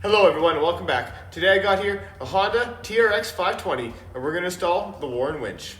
Hello everyone and welcome back. Today I got here a Honda TRX 520 and we're going to install the Warren winch.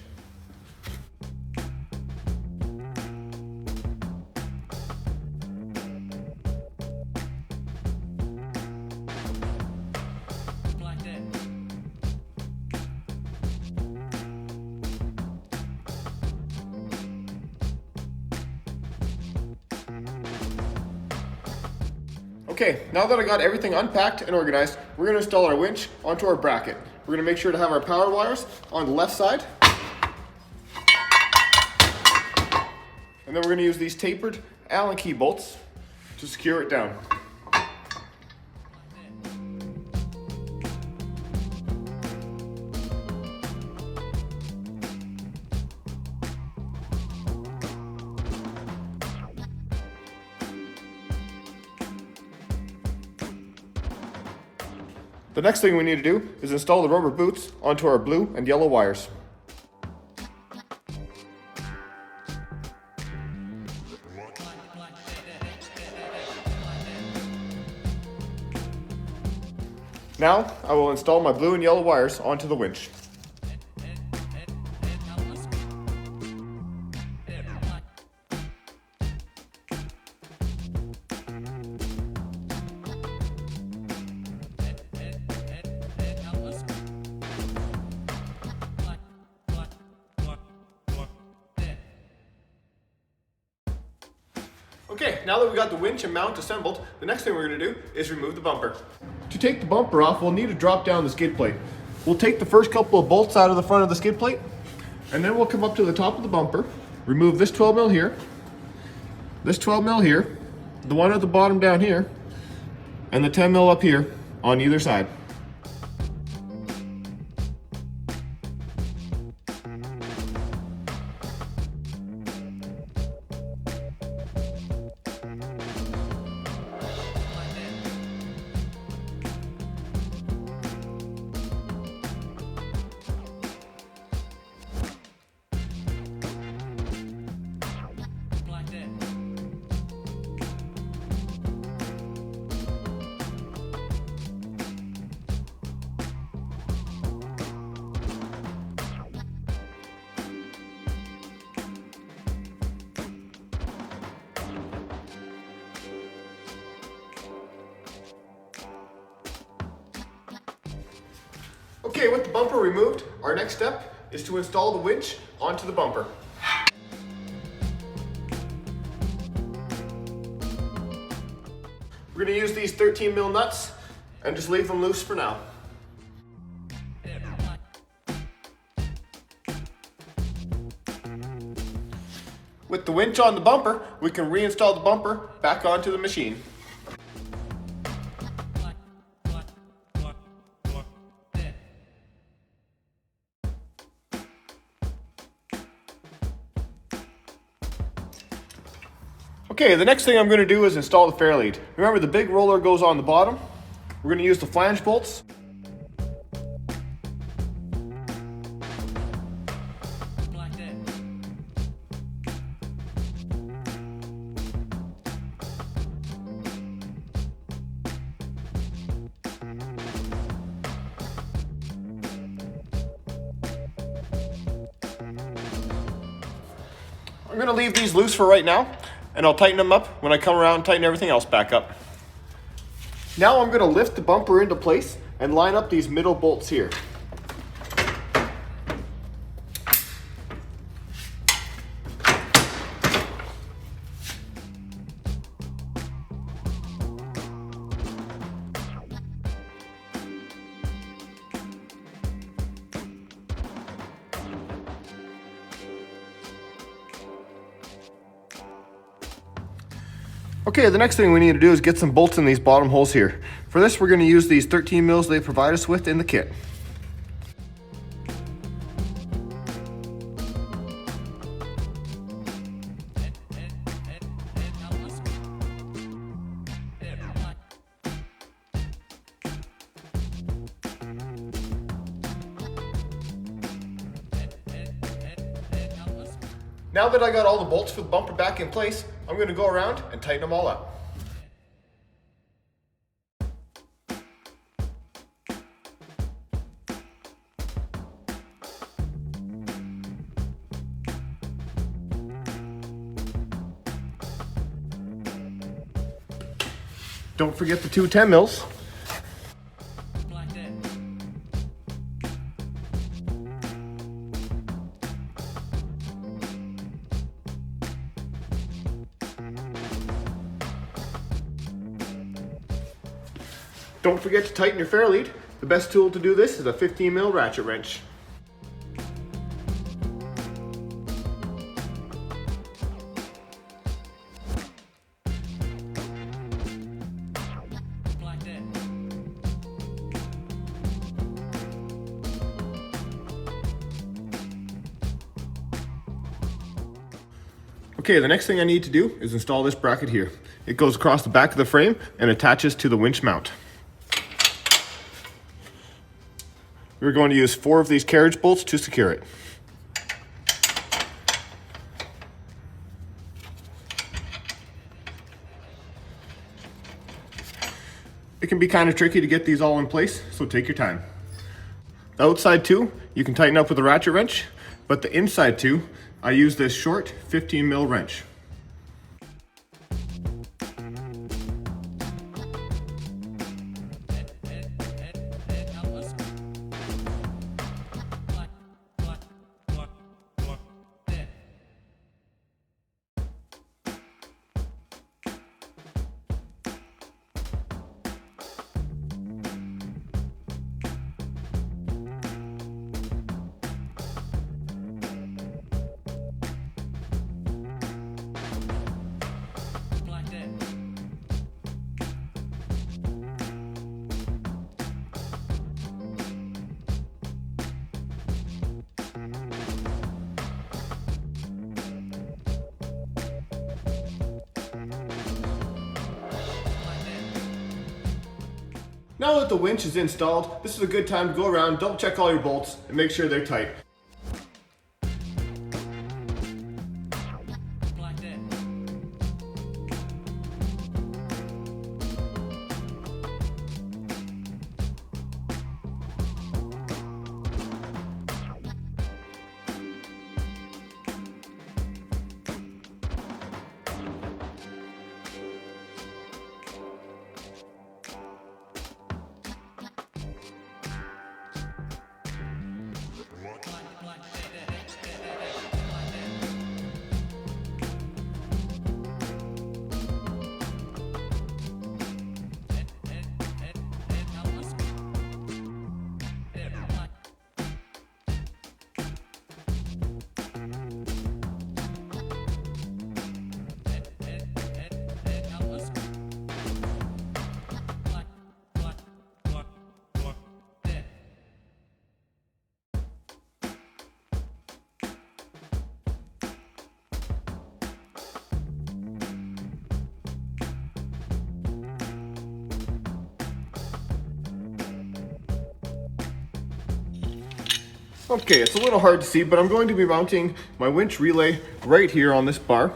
Okay, now that I got everything unpacked and organized, we're going to install our winch onto our bracket. We're going to make sure to have our power wires on the left side. And then we're going to use these tapered Allen key bolts to secure it down. The next thing we need to do is install the rubber boots onto our blue and yellow wires. Now, I will install my blue and yellow wires onto the winch. Okay, now that we got the winch and mount assembled, the next thing we're going to do is remove the bumper. To take the bumper off, we'll need to drop down the skid plate. We'll take the first couple of bolts out of the front of the skid plate, and then we'll come up to the top of the bumper, remove this 12 mil here, this 12 mil here, the one at the bottom down here, and the 10 mil up here on either side. Okay, with the bumper removed, our next step is to install the winch onto the bumper. We're going to use these 13 mil nuts and just leave them loose for now. With the winch on the bumper, we can reinstall the bumper back onto the machine. Okay, the next thing I'm going to do is install the fairlead. Remember, the big roller goes on the bottom. We're going to use the flange bolts. I'm going to leave these loose for right now, and I'll tighten them up when I come around and tighten everything else back up. Now I'm going to lift the bumper into place and line up these middle bolts here. Okay, the next thing we need to do is get some bolts in these bottom holes here. For this, we're going to use these 13 mils they provide us with in the kit. Now that I got all the bolts for the bumper back in place, I'm going to go around and tighten them all up. Don't forget the two 10 mils. Don't forget to tighten your fairlead. The best tool to do this is a 15 mil ratchet wrench. Okay, the next thing I need to do is install this bracket here. It goes across the back of the frame and attaches to the winch mount. We're going to use 4 of these carriage bolts to secure it. It can be kind of tricky to get these all in place, so take your time. The outside two, you can tighten up with a ratchet wrench, but the inside two, I use this short 15 mil wrench. Now that the winch is installed, this is a good time to go around, double check all your bolts, and make sure they're tight. Okay, it's a little hard to see, but I'm going to be mounting my winch relay right here on this bar.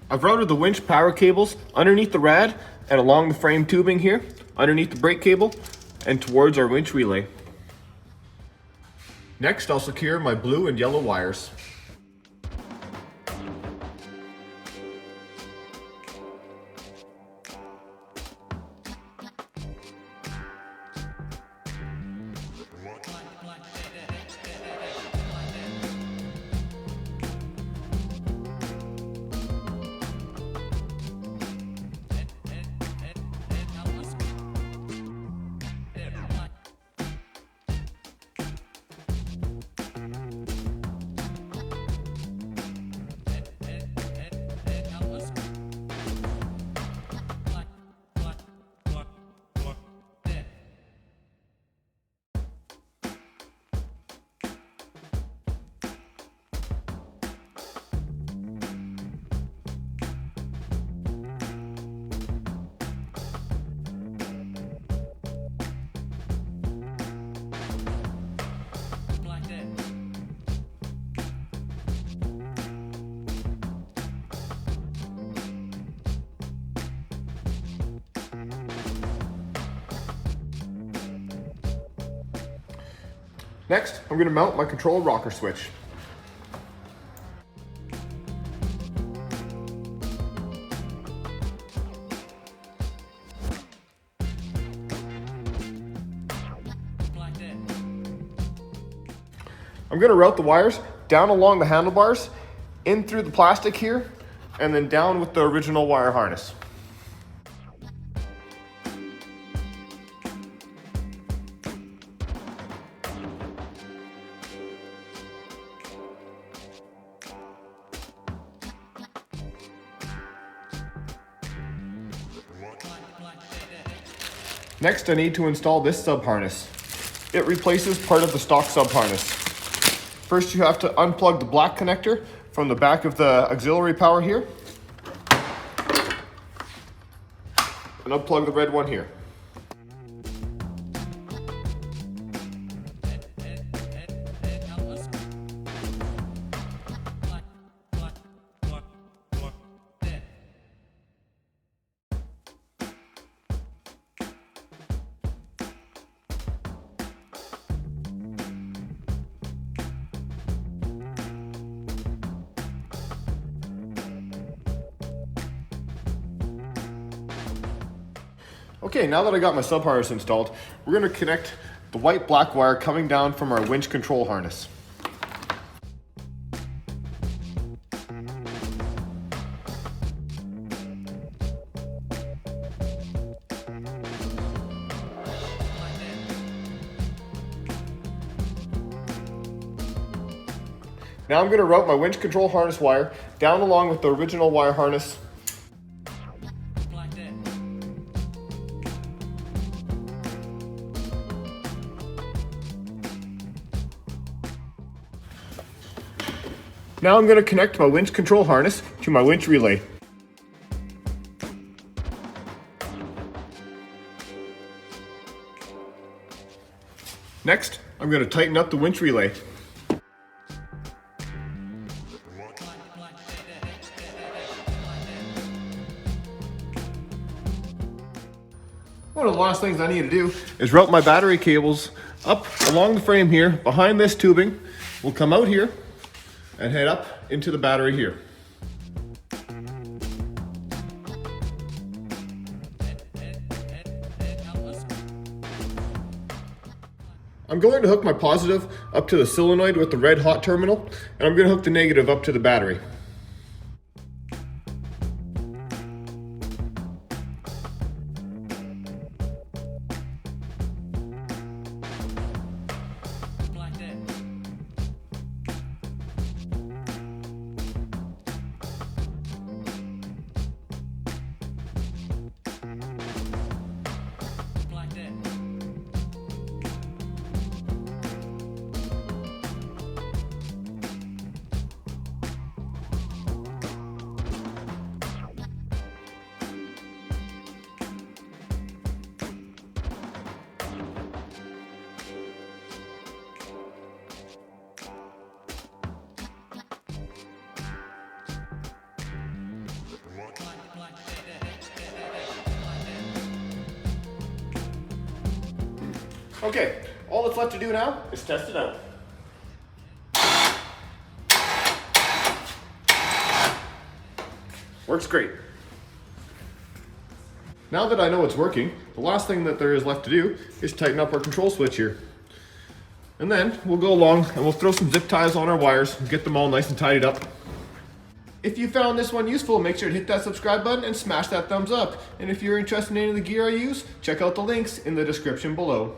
I've routed the winch power cables underneath the rad and along the frame tubing here, underneath the brake cable, and towards our winch relay. Next, I'll secure my blue and yellow wires. Next, I'm going to mount my control rocker switch. I'm going to route the wires down along the handlebars, in through the plastic here, and then down with the original wire harness. Next, I need to install this sub-harness. It replaces part of the stock sub-harness. First, you have to unplug the black connector from the back of the auxiliary power here, and unplug the red one here. Okay, now that I got my sub harness installed, we're going to connect the white black wire coming down from our winch control harness. Now I'm going to route my winch control harness wire down along with the original wire harness. Now I'm going to connect my winch control harness to my winch relay. Next, I'm going to tighten up the winch relay. One of the last things I need to do is route my battery cables up along the frame here, behind this tubing. We'll come out here and head up into the battery here. I'm going to hook my positive up to the solenoid with the red hot terminal, and I'm going to hook the negative up to the battery. Okay, all that's left to do now is test it out. Works great. Now that I know it's working, the last thing that there is left to do is tighten up our control switch here. And then we'll go along and we'll throw some zip ties on our wires and get them all nice and tidied up. If you found this one useful, make sure to hit that subscribe button and smash that thumbs up. And if you're interested in any of the gear I use, check out the links in the description below.